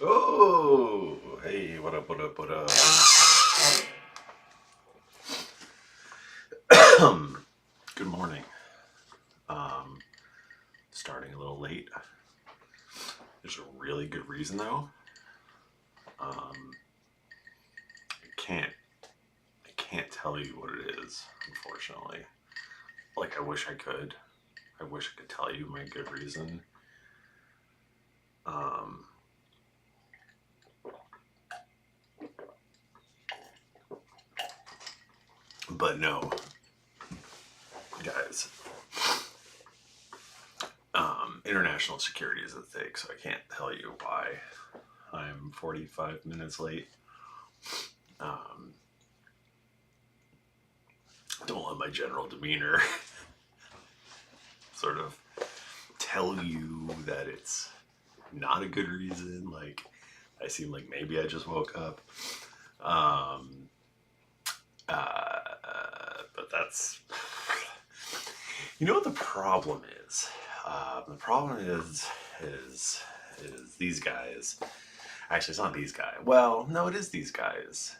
Oh, hey, what up, what up, what up? Good morning. Starting a little late. There's a really good reason though. I can't tell you what it is, unfortunately. Like, I wish I could. I wish I could tell you my good reason. But no, guys. International security is at stake, so I can't tell you why I'm 45 minutes late. Don't let my general demeanor sort of tell you that it's not a good reason. Like, I seem like maybe I just woke up. But that's, you know what the problem is? The problem is these guys. Actually, it's not these guys. Well, no, it is these guys.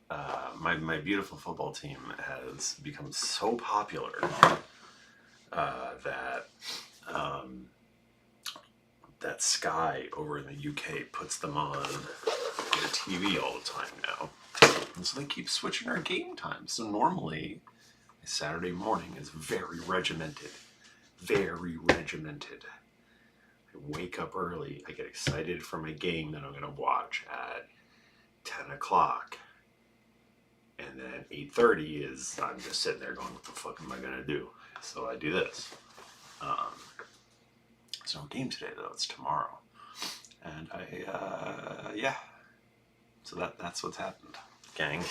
My beautiful football team has become so popular that Sky over in the UK puts them on their TV all the time now. And so they keep switching our game times. So normally, Saturday morning is very regimented. Very regimented. I wake up early. I get excited for my game that I'm going to watch at 10 o'clock. And then 8:30 is, I'm just sitting there going, what the fuck am I going to do? So I do this. There's no game today, though. It's tomorrow. And yeah. So that's what's happened, gang.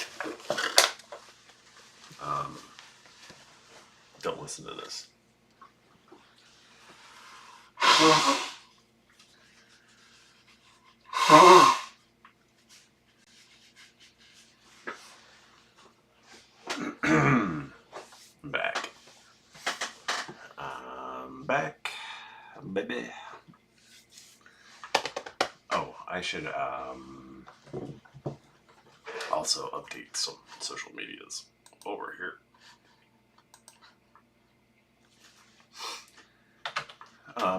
Don't listen to this. Back, baby. Oh, I should also update some social medias over here.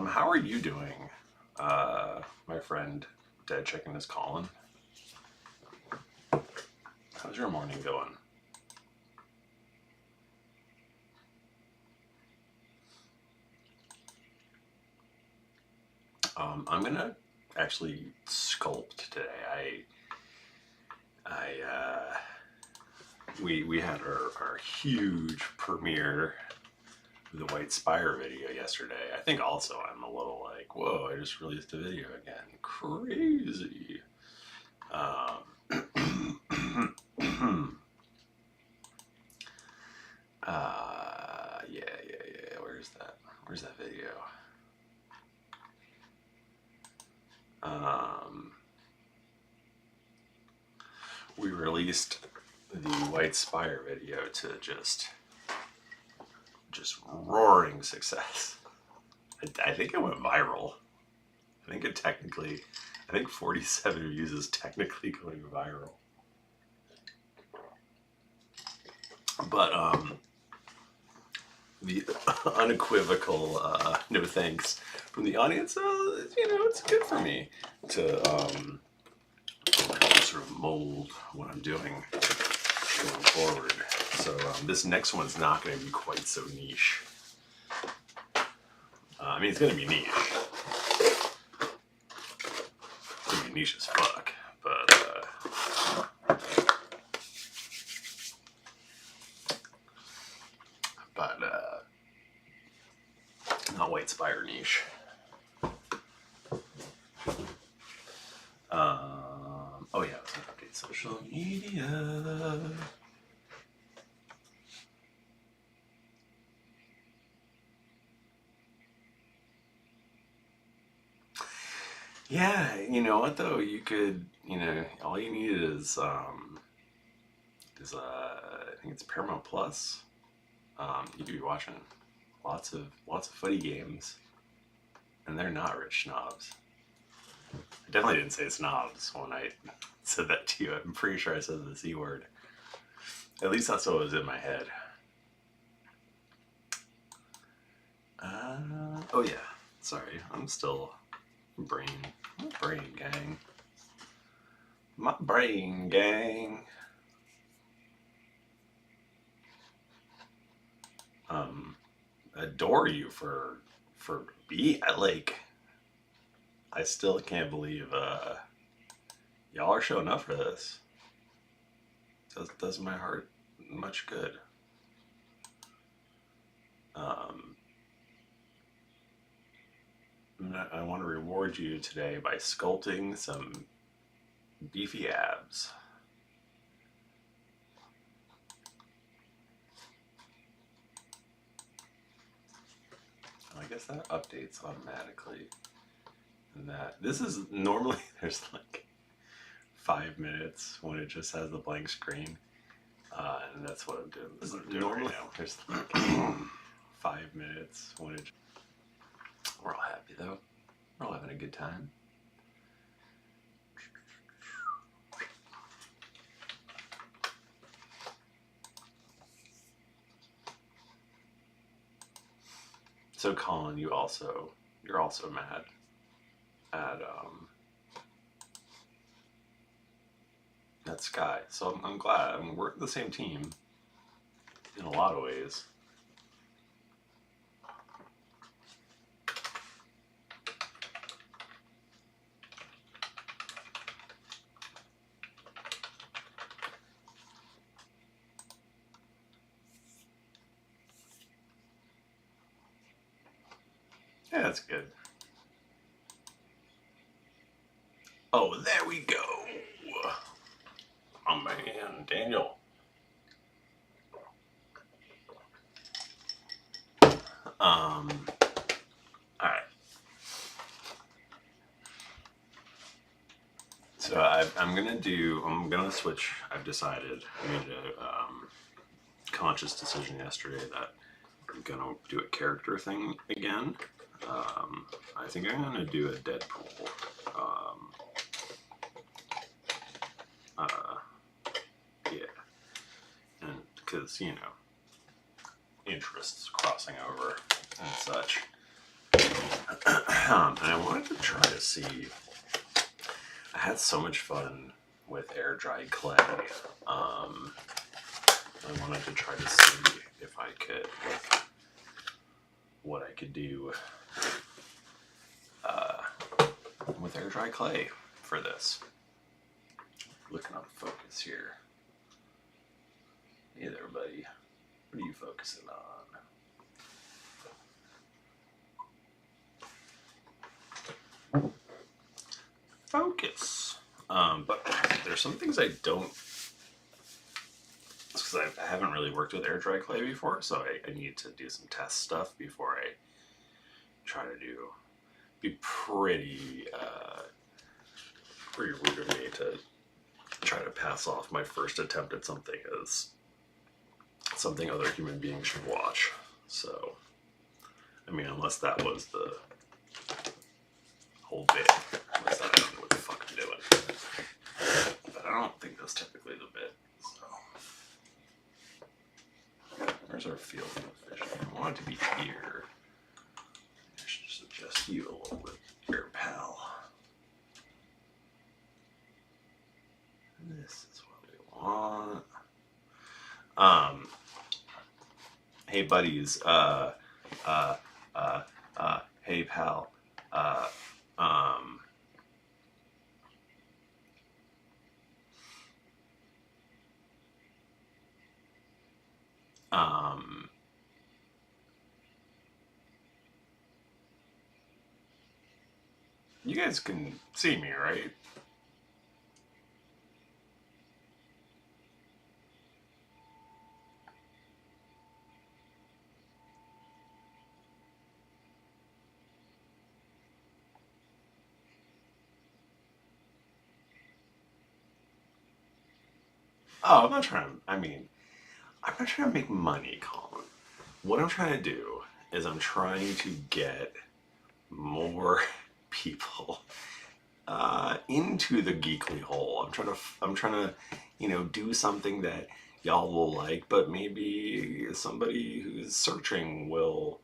How are you doing, my friend? Dead Chicken is calling. How's your morning going? I'm gonna actually sculpt today. We had our huge premiere of the White Spire video yesterday. I think also I'm a little like, whoa, I just released a video again. Crazy. Yeah. Where's that video? We released the White Spire video to just roaring success. I think it went viral. I think 47 views is technically going viral. But the unequivocal no thanks from the audience, it's good for me to sort of mold what I'm doing going forward. So this next one's not going to be quite so niche. I mean, it's going to be niche. It's going to be niche as fuck, but not White Spire niche. Oh yeah, let's update social media. Yeah, you know what though? You could, all you need is I think it's Paramount Plus. You could be watching lots of footy games, and they're not rich snobs. I definitely didn't say snobs when I said that to you. I'm pretty sure I said the C word. At least that's what was in my head. Oh yeah. Sorry, I'm still brain gang. My brain gang. Adore you for like. I still can't believe y'all are showing up for this. Does my heart much good. I want to reward you today by sculpting some beefy abs. I guess that updates automatically. And that this is normally there's like 5 minutes when it just has the blank screen, and that's what I'm doing. This is normally right now. There's like 5 minutes when it. We're all happy though. We're all having a good time. So Colin, you're also mad at Sky. So I'm glad. I mean, we're the same team in a lot of ways. Yeah, that's good. Oh, there we go. Oh man, Daniel. All right. So I'm gonna switch. I've decided. I made a conscious decision yesterday that I'm gonna do a character thing again. I think I'm gonna do a Deadpool. Yeah, and because interests crossing over and such. And I wanted to try to see. I had so much fun with air dried clay. I wanted to try to see if I could, what I could do with air dry clay for this. Looking on focus here. Hey there, buddy. What are you focusing on? Focus. But there's some things I don't. Because I haven't really worked with air dry clay before, so I need to do some test stuff before I try to be pretty rude of me to try to pass off my first attempt at something as something other human beings should watch. So, I mean, unless that was the whole bit, unless I don't know what the fuck I'm doing. But I don't think that's typically the bit. So, where's our field of vision? I want it to be here. I should just adjust you a little bit here, pal. This is what we want. Hey buddies, hey pal, you guys can see me, right? Oh, I'm not trying to, I'm not trying to make money, Colin. What I'm trying to do is I'm trying to get more people into the geekly hole. I'm trying to, do something that y'all will like, but maybe somebody who's searching will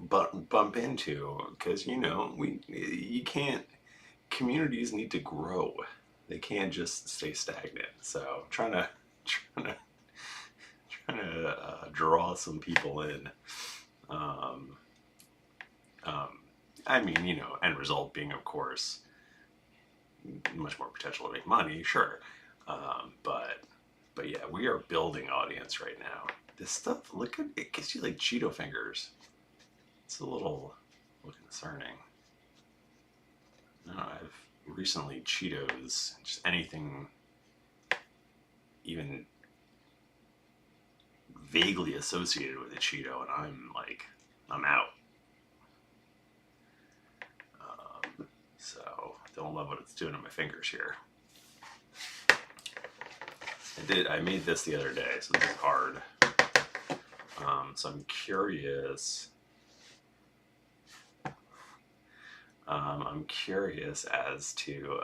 bump into, because you can't. Communities need to grow. They can't just stay stagnant. So trying to draw some people in. Um, um, I mean, end result being, of course, much more potential to make money, sure. But yeah, we are building audience right now. This stuff, look at it, gives you like Cheeto fingers. It's a little concerning. No, I've recently Cheetos, just anything even vaguely associated with a Cheeto, and I'm out. So don't love what it's doing to my fingers here. I made this the other day, so this is hard. So I'm curious. I'm curious as to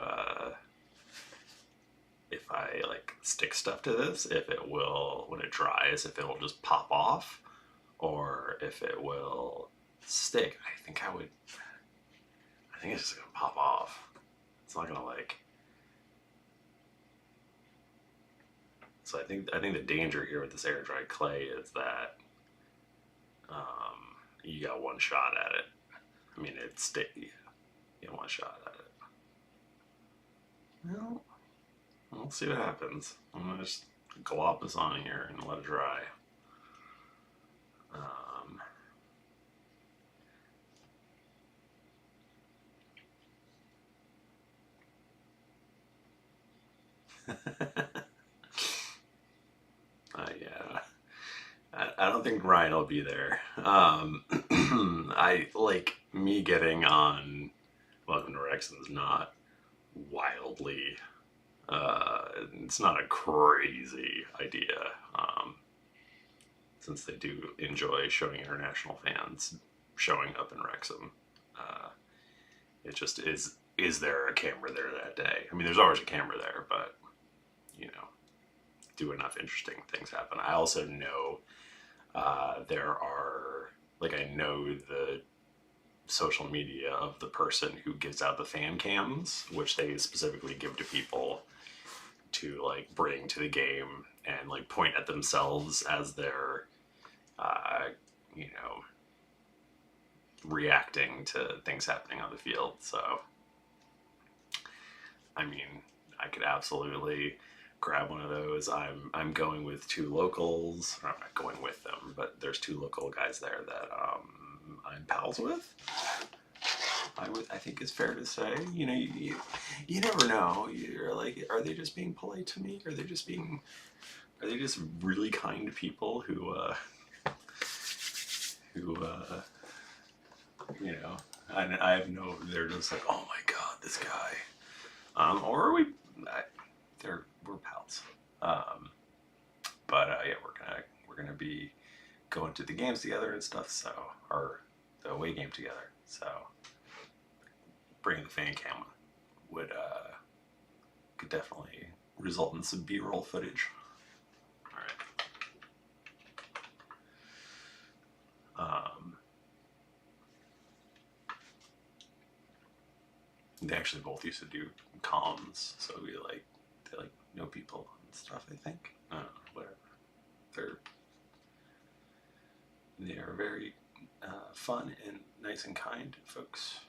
if I like stick stuff to this, if it will, when it dries, if it will just pop off, or if it will stick. I think it's just gonna pop off. It's not gonna like. So I think the danger here with this air dried clay is that you got one shot at it. I mean, it's sticky. You get one shot at it. Well, we'll see what happens. I'm gonna just glop this on here and let it dry. Yeah, I don't think Ryan will be there. I like me getting on Welcome to Wrexham is not wildly. It's not a crazy idea, since they do enjoy showing international fans showing up in Wrexham. It just is. Is there a camera there that day? I mean, there's always a camera there, but do enough interesting things happen. I also know there are, like, I know the social media of the person who gives out the fan cams, which they specifically give to people to like bring to the game and like point at themselves as they're, you know, reacting to things happening on the field. So, I mean, I could absolutely grab one of those. I'm going with two locals. I'm not going with them, but there's two local guys there that I'm pals with. I think it's fair to say, you never know. You're like, are they just being polite to me? Are they just really kind people who I have no. They're just like, oh my god, this guy. Or are we? We're pals. But yeah, we're gonna be going to the games together and stuff. So, or the away game together. So, bringing the fan cam could definitely result in some B-roll footage. All right. They actually both used to do comms, so they know people and stuff. I think. I don't know, whatever. They are very fun and nice and kind folks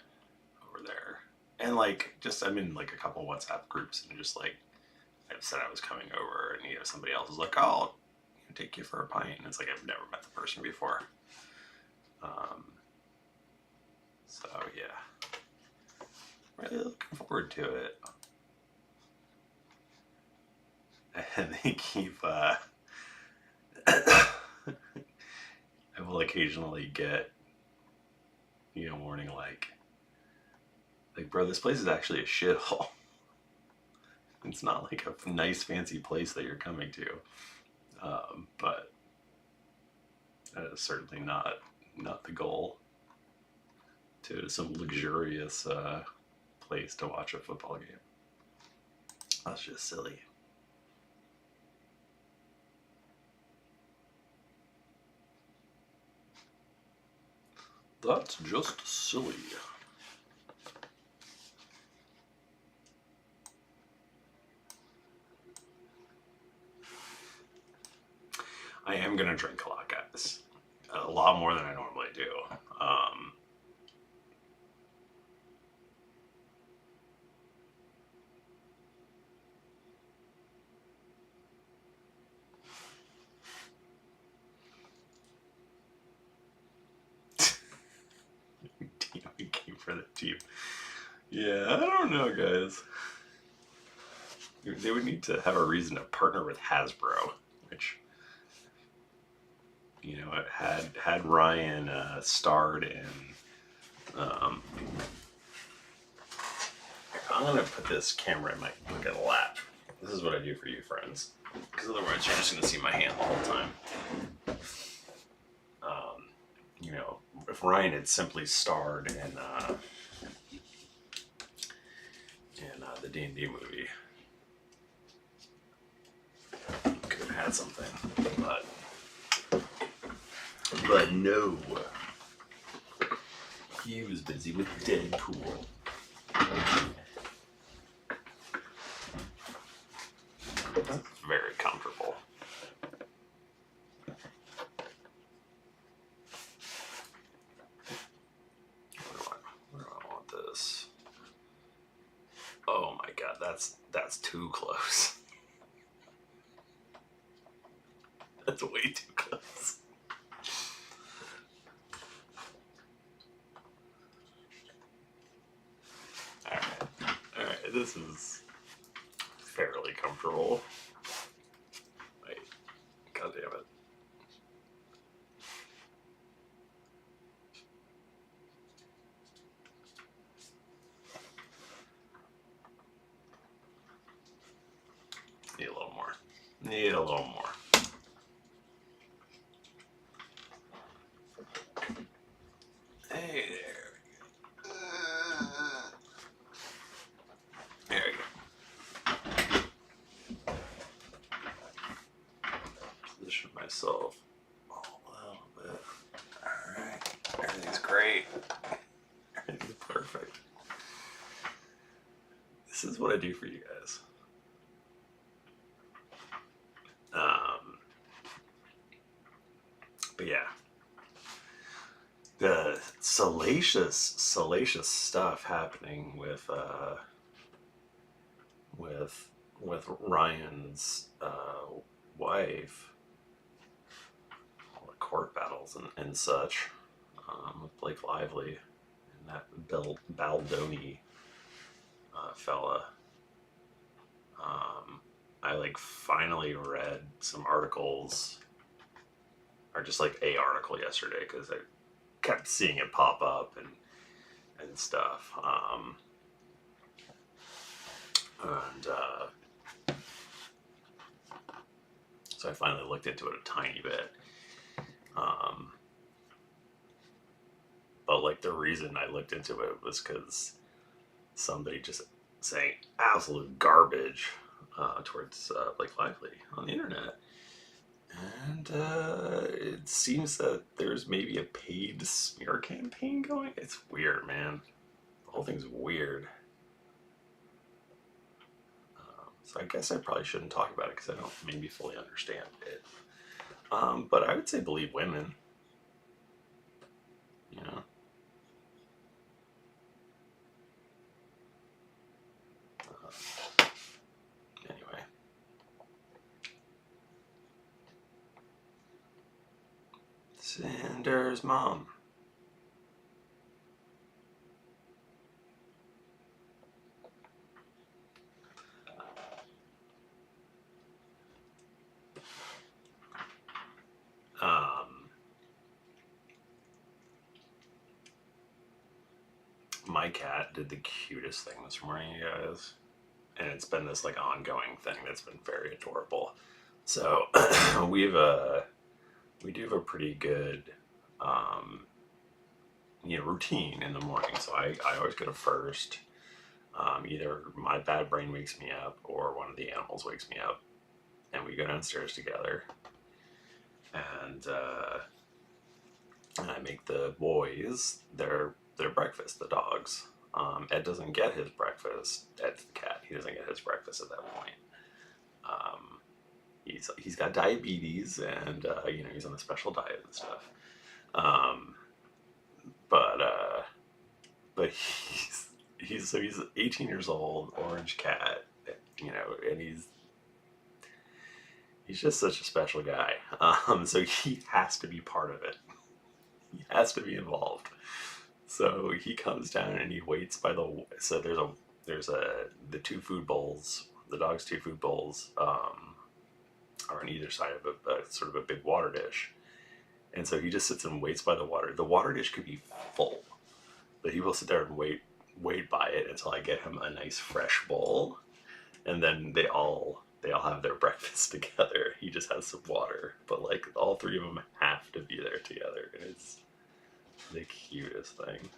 over there. And I'm in like a couple WhatsApp groups, and just like I've said I was coming over, and somebody else is like, "Oh, I'll take you for a pint," and it's like I've never met the person before. So yeah, really looking forward to it. And they keep. I will occasionally get, warning like, bro, this place is actually a shithole. It's not like a nice fancy place that you're coming to, but that is certainly not the goal. To some luxurious place to watch a football game. That's just silly. That's just silly. I am going to drink a lot, guys. A lot more than I normally do. Game for the team. Yeah, I don't know, guys. They would need to have a reason to partner with Hasbro, which, you know, it had Ryan starred in. I'm gonna put this camera in my lap. This is what I do for you, friends, because otherwise you're just gonna see my hand the whole time. You know, if Ryan had simply starred in the D&D movie, could have had something, but no. He was busy with Deadpool. That's very comfortable. Where do I want this? Oh my god, that's too close. That's way too close. Alright, this is fairly comfortable. Wait, god damn it. Need a little more. Need a little more. Hey there. There you go. Position myself a little bit. Alright. Everything's great. Everything's perfect. This is what I do for you guys. But yeah, the salacious stuff happening with Ryan's wife, all the court battles and such, with Blake Lively and that Bill Baldoni fella. I finally read some articles, or just a article yesterday, because I kept seeing it pop up and stuff. So I finally looked into it a tiny bit. But the reason I looked into it was because somebody just saying absolute garbage towards Blake Lively on the internet. And it seems that there's maybe a paid smear campaign going. It's weird, man. The whole thing's weird. So I guess I probably shouldn't talk about it because I don't maybe fully understand it. But I would say believe women. You know? Anyway. Cinder's mom. My cat did the cutest thing this morning, you guys. And it's been this ongoing thing that's been very adorable. So we do have a pretty good routine in the morning. So I always go to first. Either my bad brain wakes me up or one of the animals wakes me up, and we go downstairs together. And I make the boys their breakfast, the dogs. Ed doesn't get his breakfast. Ed's the cat. He doesn't get his breakfast at that point. Um, he's got diabetes, and he's on a special diet and stuff. Um, but he's 18 years old, orange cat, and he's just such a special guy. So he has to be part of it. He has to be involved. So he comes down and he waits by the. So there's the two food bowls. The dog's two food bowls are on either side of a sort of a big water dish, and so he just sits and waits by the water. The water dish could be full, but he will sit there and wait by it until I get him a nice fresh bowl, and then they all have their breakfast together. He just has some water, but like all three of them have to be there together, and it's the cutest thing.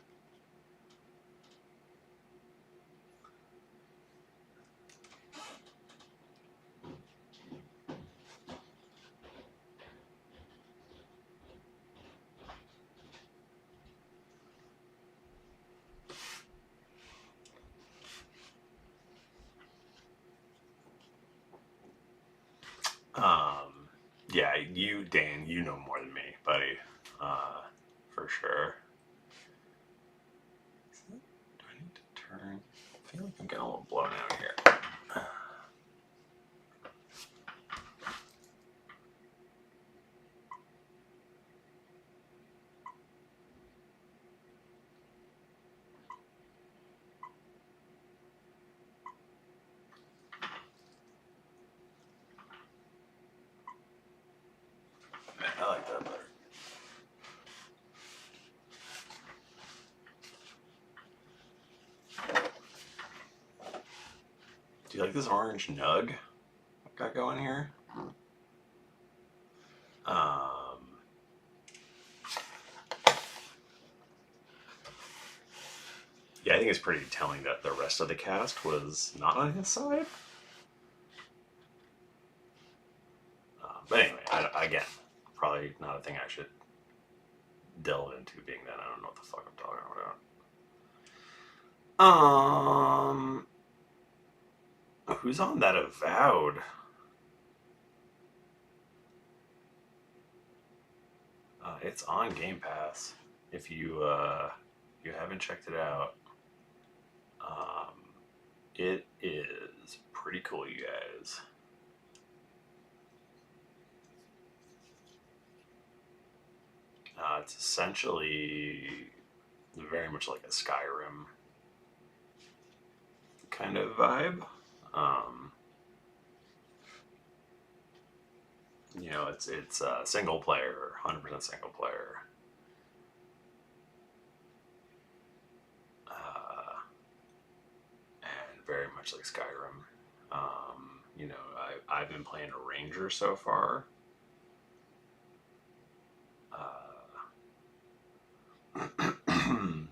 Yeah, Dan, you know more than me, buddy, for sure. Do I need to turn? I feel like I'm getting a little blown out here. I like that better. Do you like this orange nug I've got going here? Yeah, I think it's pretty telling that the rest of the cast was not on his side. But anyway, again, probably not a thing I should delve into, being that I don't know what the fuck I'm talking about. Who's on that Avowed? It's on Game Pass. If you haven't checked it out, it is pretty cool, you guys. It's essentially very much like a Skyrim kind of vibe. It's single player, 100% single player. And very much like Skyrim. I've been playing a ranger so far. And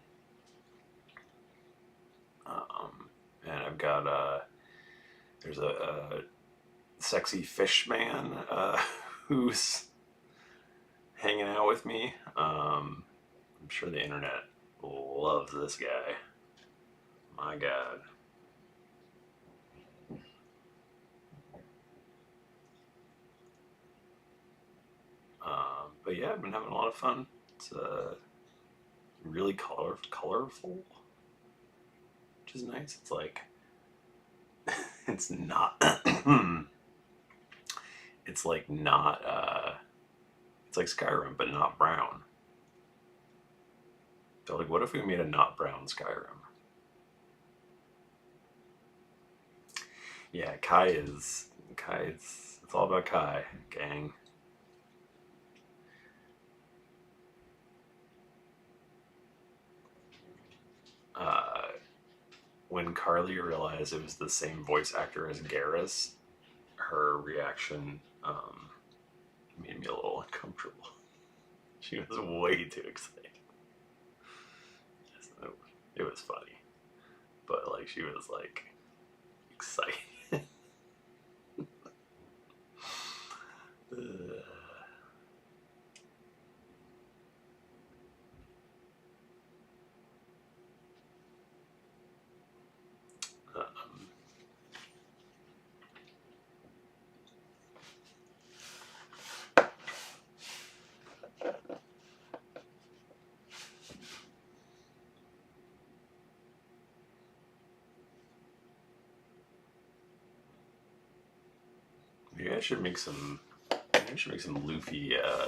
I've got there's a sexy fish man who's hanging out with me. I'm sure the internet loves this guy. My God. But yeah, I've been having a lot of fun. It's really colorful, which is nice. It's like it's not. It's like not. It's like Skyrim, but not brown. So like, what if we made a not brown Skyrim? Yeah, Kai is. It's all about Kai, gang. When Carly realized it was the same voice actor as Garrus, her reaction made me a little uncomfortable. She was way too excited. It was funny. but like she was like excited. Maybe I should make some. Maybe I should make some Luffy. Yeah,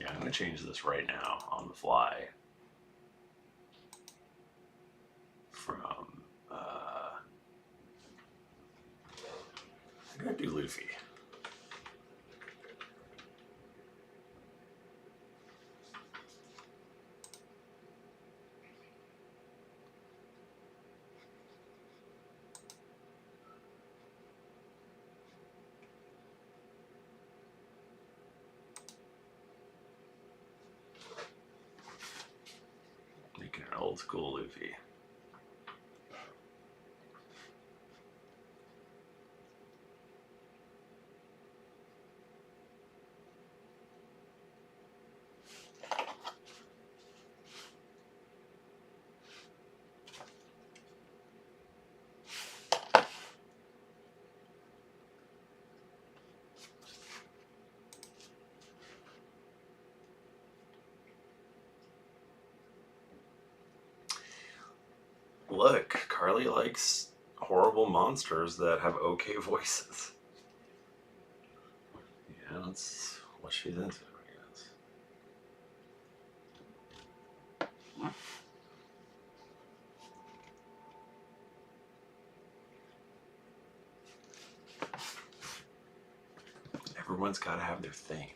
I'm gonna change this right now on the fly. From I'm gonna do Luffy. Making an old school Luffy. Look, Carly likes horrible monsters that have okay voices. Yeah, that's what she's into, I guess. Everyone's got to have their thing.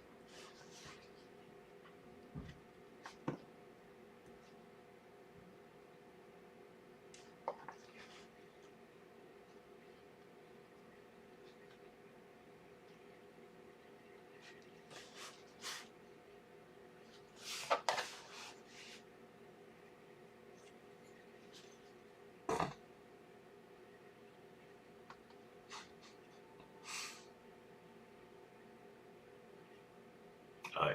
Oh yeah.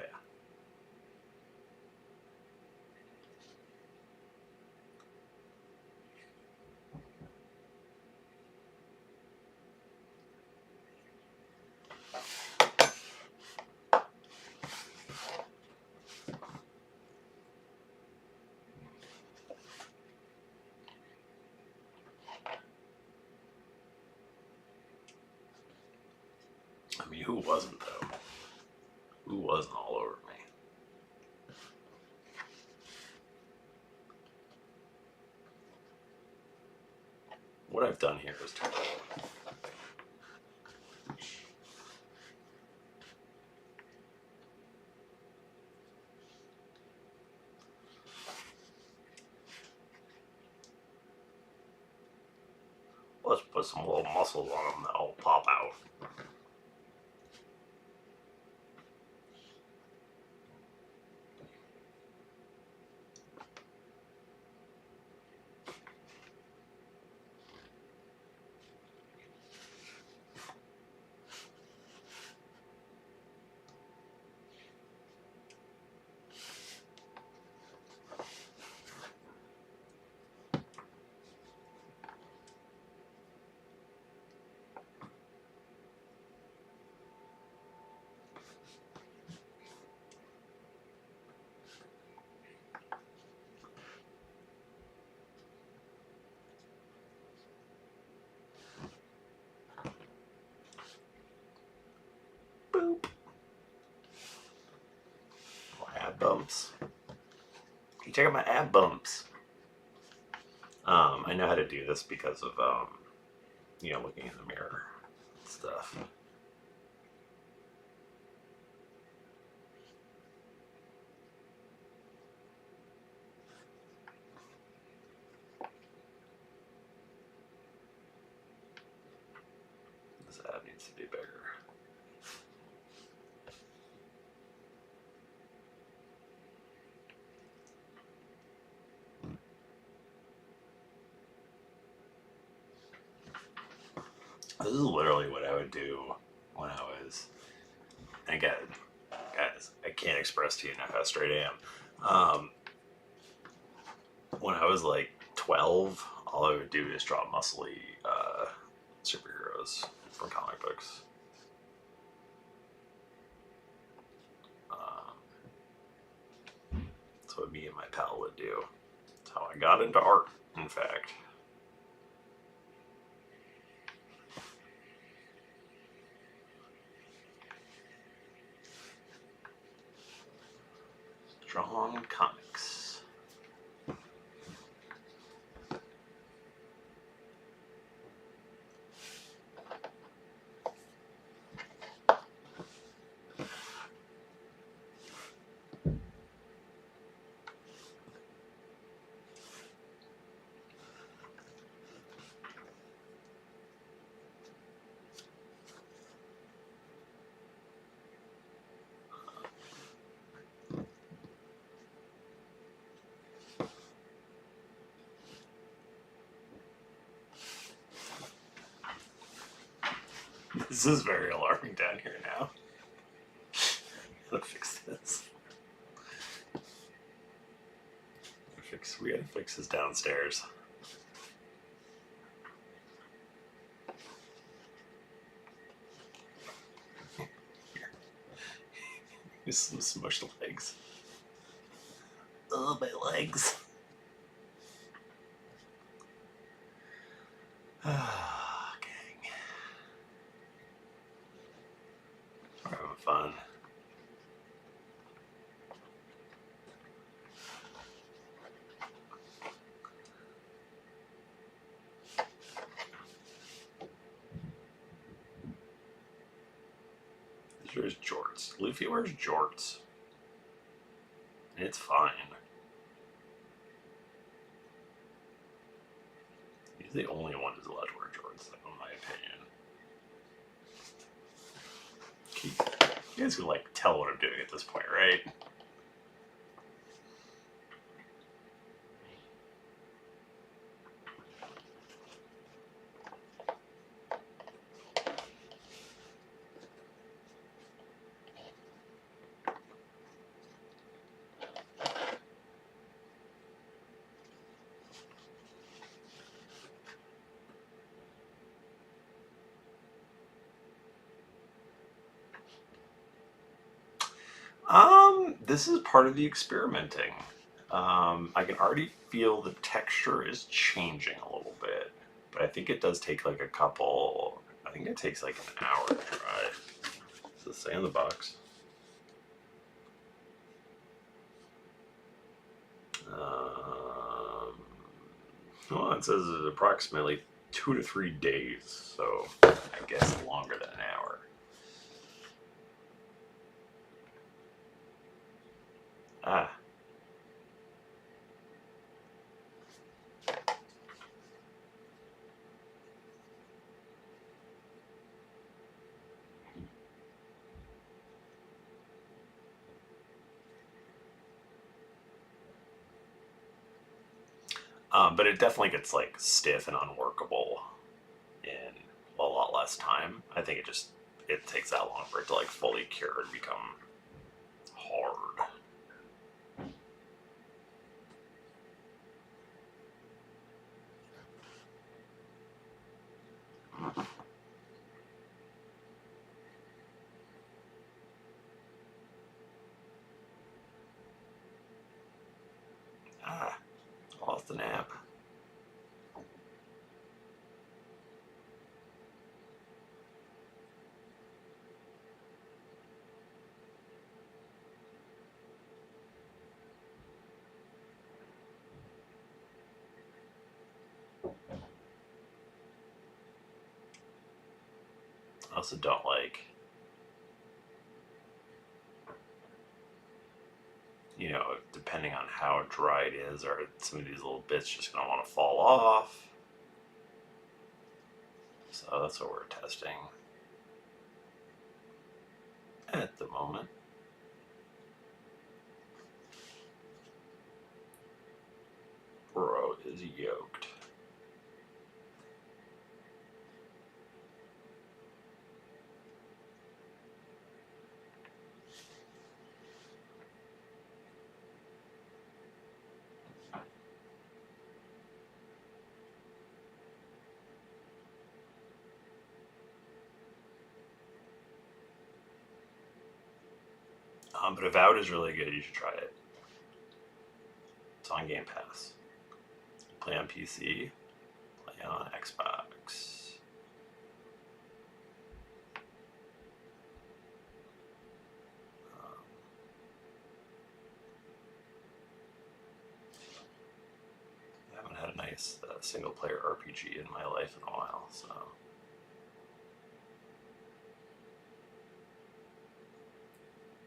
I mean, who wasn't though? Who wasn't all over me? What I've done here is terrible. Let's put some little muscles on them that'll pop out. Boop. Ab bumps. You check out my ab bumps. I know how to do this because of looking in the mirror and stuff. This ab needs to be bigger. This is literally what I would do when I was, and again, guys, I can't express to you enough how straight I am. When I was like 12, all I would do is draw muscly superheroes from comic books. That's what me and my pal would do. That's how I got into art, in fact. Drawn comics. This is very alarming down here now. Gotta fix this. We gotta fix this downstairs. Just some smushed legs. Oh, my legs. Ah, gang. We're having fun. There's jorts. Luffy wears jorts. And it's fine. He's the only one who's allowed to wear jorts, in my opinion. You guys can like tell what I'm doing at this point, right? This is part of the experimenting. I can already feel the texture is changing a little bit, but I think it does take like a couple. I think it takes like an hour to dry. Does it say in the box? Well, it says it's approximately 2 to 3 days, so I guess longer than an hour. Ah. But it definitely gets like stiff and unworkable in a lot less time. I think it takes that long for it to like fully cure and become hard. Ah, lost the nap. I also don't like, depending on how dry it is, are some of these little bits just going to want to fall off. So that's what we're testing at the moment. Bro is yoked. But Avowed is really good. You should try it. It's on Game Pass. Play on PC. Play on Xbox. I haven't had a nice single-player RPG in my life in a while, so...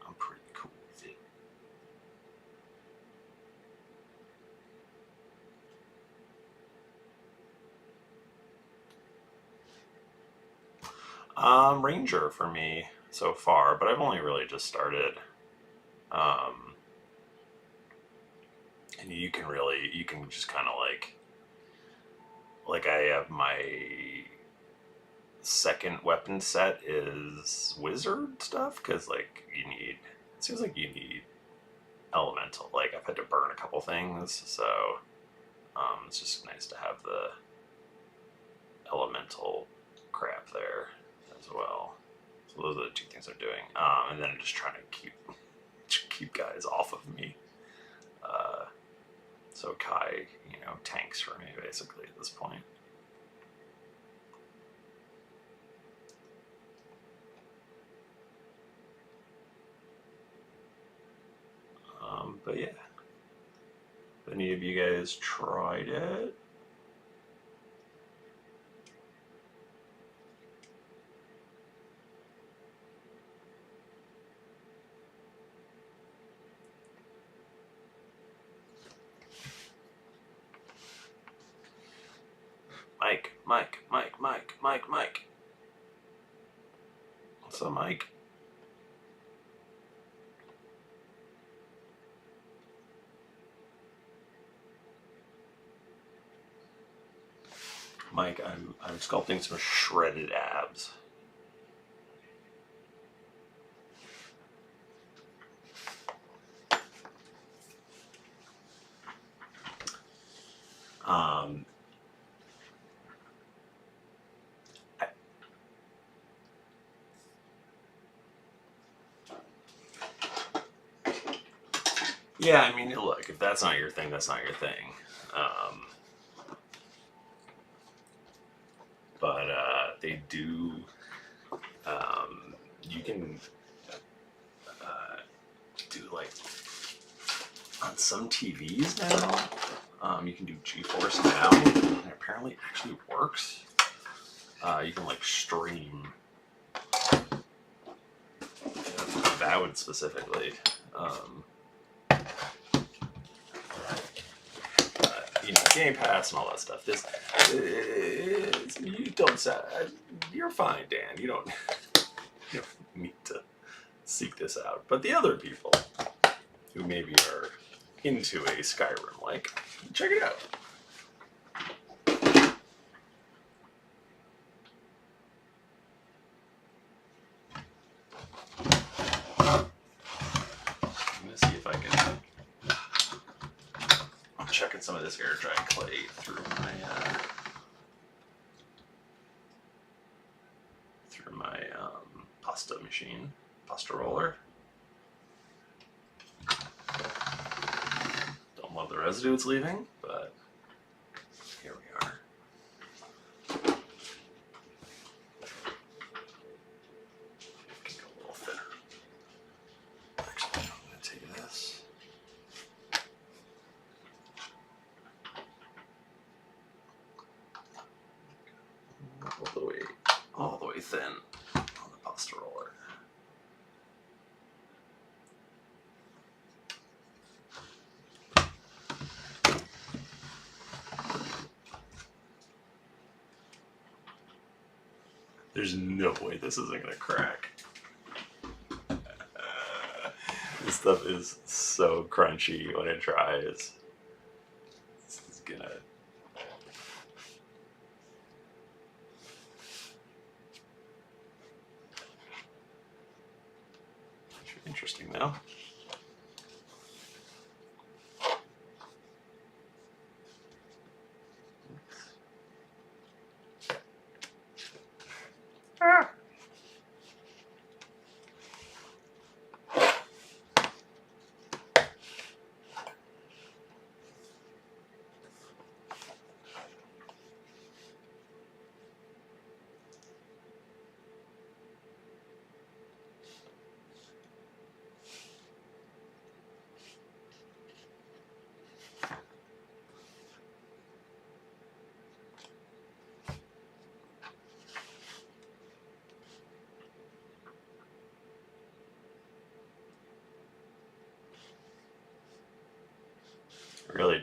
I'm pretty cool with it. Ranger for me so far, but I've only really just started. And you can just kind of like I have my second weapon set is wizard stuff, because like it seems like you need elemental. Like I've had to burn a couple things, so it's just nice to have the elemental crap there as well. So those are the two things I'm doing, and then I'm just trying to keep guys off of me. So Kai, tanks for me basically at this point. But yeah, have any of you guys tried it? Mike. What's up, Mike? Mike, I'm sculpting some shredded abs. Yeah, I mean, look, if that's not your thing, that's not your thing. But they do, you can do like, on some TVs now, you can do GeForce Now, and apparently it actually works. You can like stream Avowed specifically. Game Pass and all that stuff. You don't. You're fine, Dan. You don't need to seek this out. But the other people who maybe are into a Skyrim, like, check it out. I'm gonna see if I can. I'm checking some of this air dry clay through my pasta machine, pasta roller. Don't love the residue it's leaving, but here we are. Can go a little thinner. Actually, I'm going to take this. All the way thin on the pasta roller. There's no way this isn't gonna crack. This stuff is so crunchy when it dries. This is gonna... Interesting though.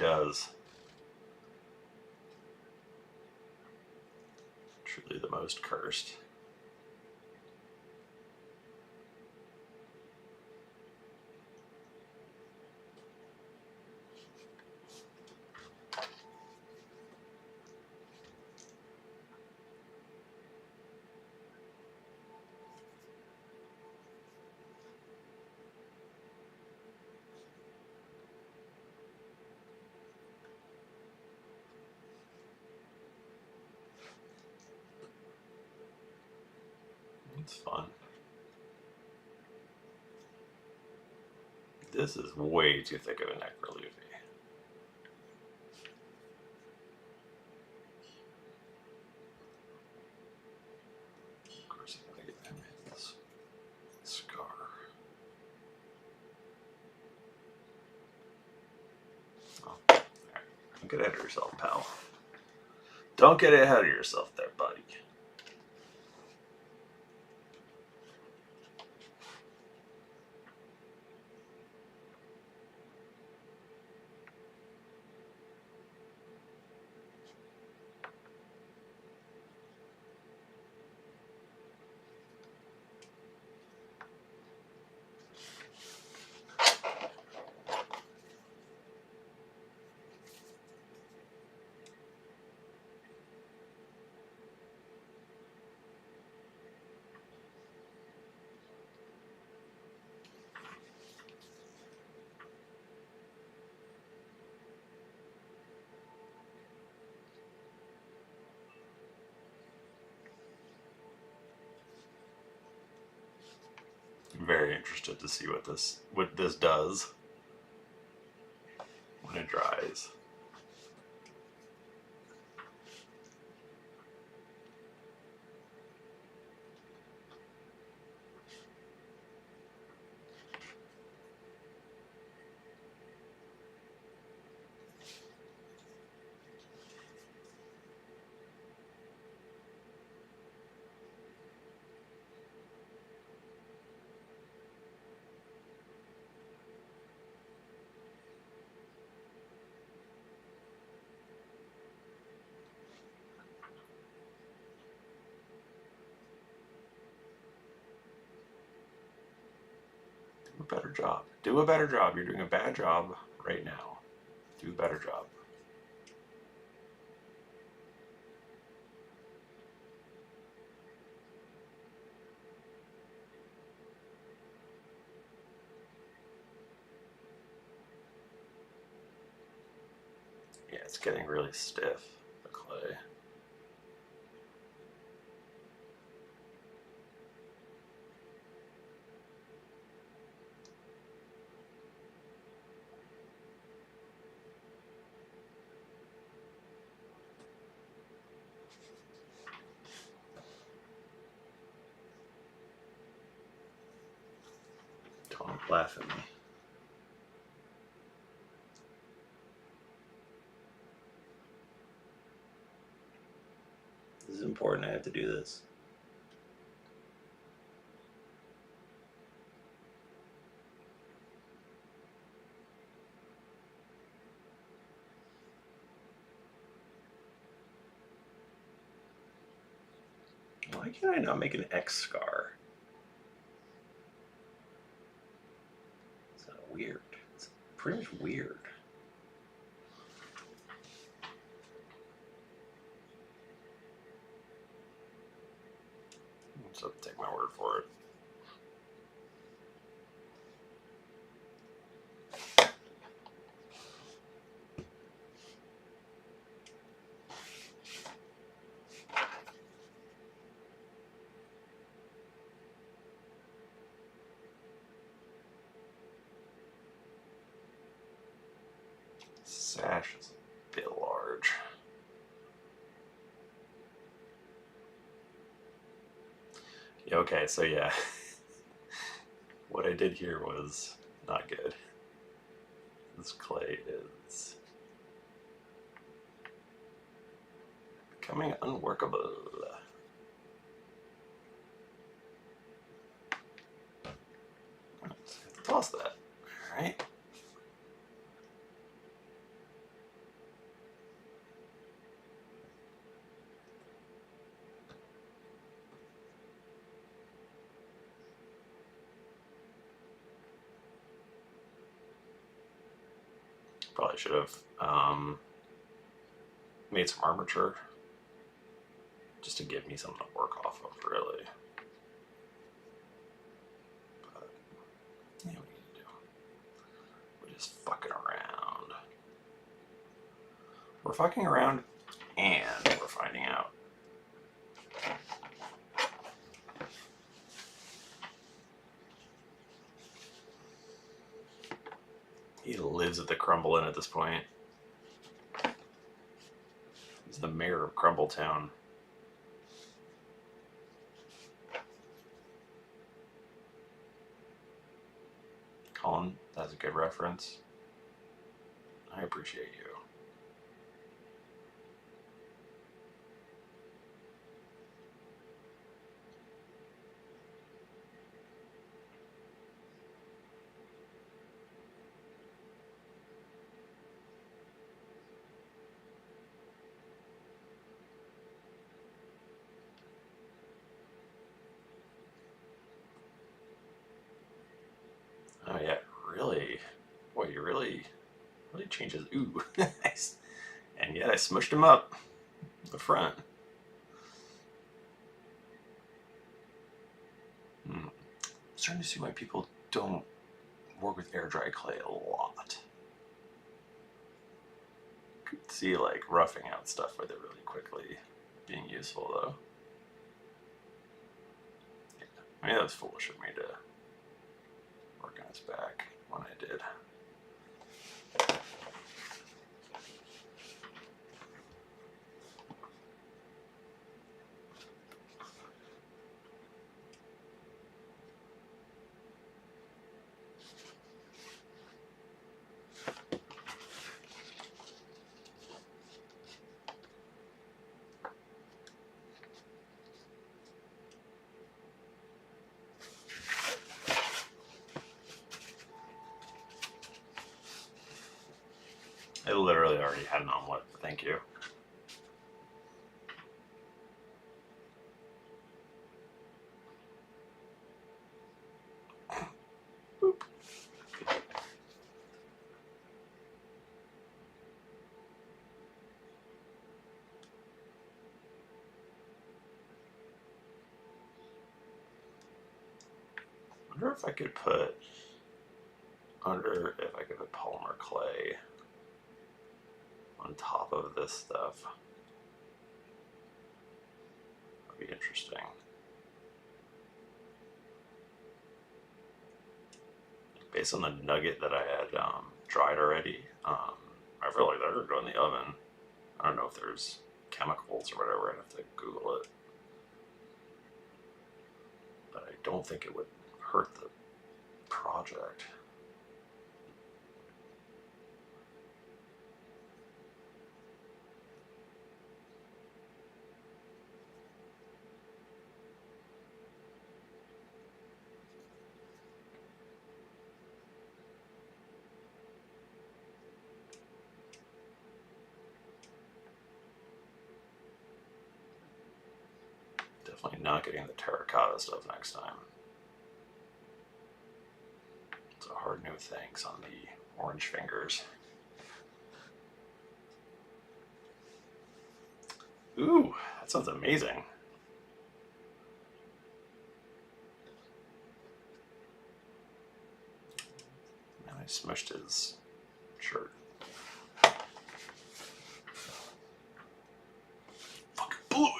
does. Truly the most cursed. It's fun. This is way too thick of a neck for Luffy. Of course, I gotta get him his scar. Oh, right. Don't get ahead of yourself, pal. Don't get ahead of yourself there, buddy. I'm very interested to see what this does when it dries. Do a better job. Do a better job. You're doing a bad job right now. Do a better job. Yeah, it's getting really stiff, the clay. Don't laugh at me. This is important. I have to do this. Why can't I not make an X scar? It's weird. It's pretty much weird. So take my word for it. Sash is a bit large. Okay, so yeah. What I did here was not good. This clay is becoming unworkable. Toss that. Alright. Probably should have made some armature just to give me something to work off of, really. But yeah, what are you gonna do? We're just fucking around. We're fucking around, and we're finding out. He lives at the Crumble Inn at this point. He's the mayor of Crumbletown. Colin, that's a good reference. I appreciate you. Oh yeah, really? Boy, you really changes. Ooh, nice. And yet I smushed him up the front. I'm starting to see why people don't work with air dry clay a lot. Could see like roughing out stuff with it really quickly being useful though. Yeah. I mean, that was foolish of me to work on his back when I did. I literally already had an omelet, thank you. Boop. I wonder if I could put polymer clay on top of this stuff. That'd be interesting. Based on the nugget that I had dried already, I feel like they're gonna go in the oven. I don't know if there's chemicals or whatever. I'd have to Google it, but I don't think it would hurt the project. Definitely not getting the terracotta stuff next time. It's a hard new things on the orange fingers. Ooh, that sounds amazing. And I smushed his shirt. Fucking blew it.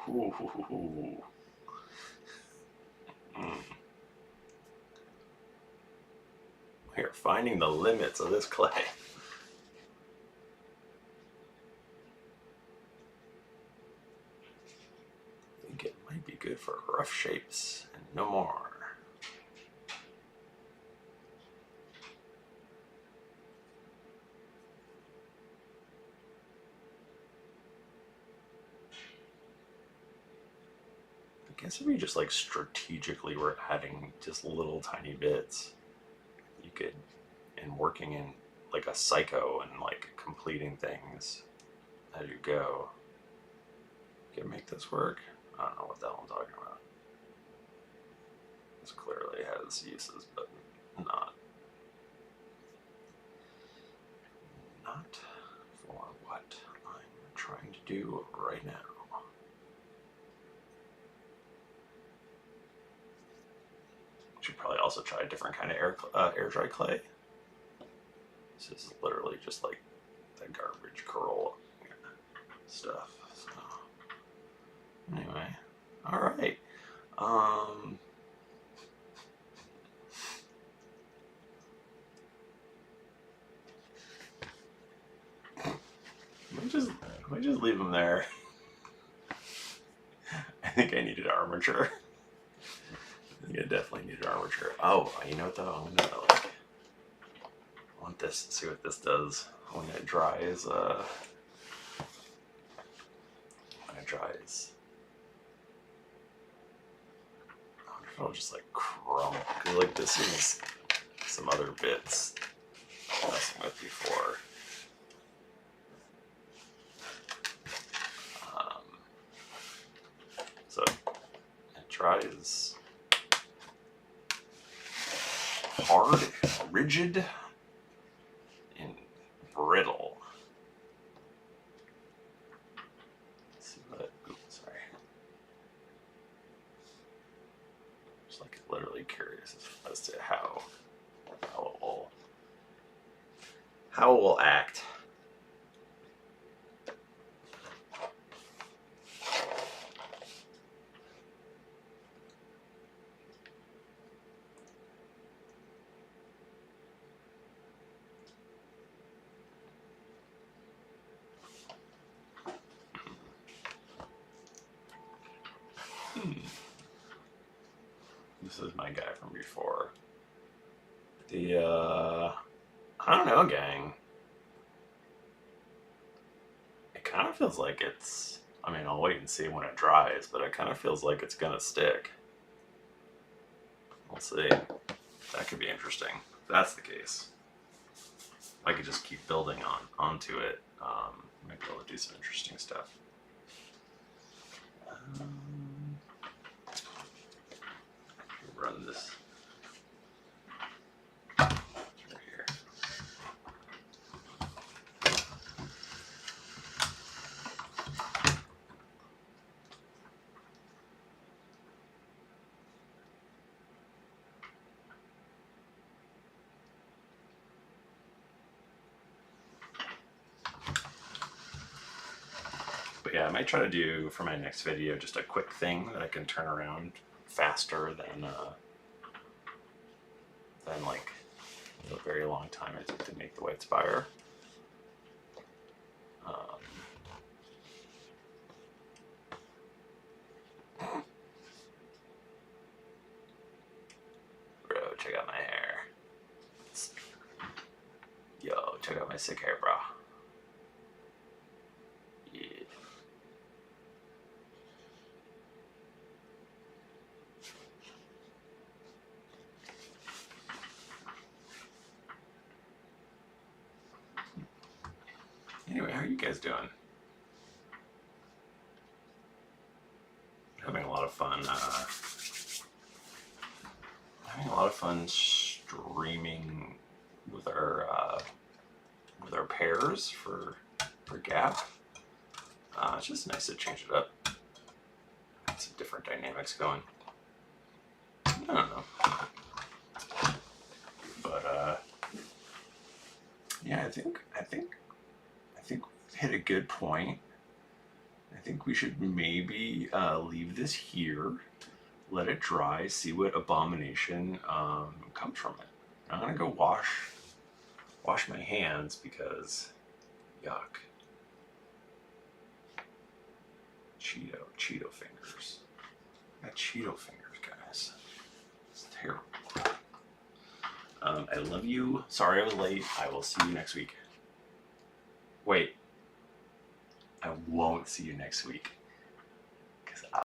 Ooh. We are finding the limits of this clay. I think it might be good for rough shapes and no more. guess if you just like strategically were adding just little tiny bits, you could, and working in like a psycho and like completing things as you go, you can make this work. I don't know what the hell I'm talking about. This clearly has uses, but not for what I'm trying to do right now. Should probably also try a different kind of air dry clay. This is literally just like that garbage curl stuff. So anyway, all right. I might just leave them there. I think I needed armature. I think I definitely needed armature. Oh, you know what though? I'm gonna like, I want this, see what this does when it dries. When it dries. I wonder if it'll just like crumble. Cause like this is some other bits I was messing with before. So it dries hard, rigid, and brittle. Let's see what. Oops, sorry. Just like literally curious as to how it will act. This is my guy from before. I don't know, gang. It kind of feels like it's, I mean, I'll wait and see when it dries, but it kind of feels like it's gonna stick. We'll see. That could be interesting. If that's the case, I could just keep building onto it. Might be able to do some interesting stuff. Run this right here. But yeah, I might try to do for my next video just a quick thing that I can turn around faster than like a very long time it took to make the white spire. Bro, check out my hair. Yo, check out my sick hair, bro. Yeah. Anyway, how are you guys doing? Having a lot of fun. Having a lot of fun streaming with our pairs for Gap. It's just nice to change it up. Some different dynamics going. I don't know, but yeah, I think we've hit a good point. I think we should maybe leave this here, let it dry, see what abomination comes from it. I'm gonna go wash my hands because yuck. Cheeto fingers. I got Cheeto fingers, guys. It's terrible. I love you. Sorry I was late. I will see you next week. Wait. I won't see you next week.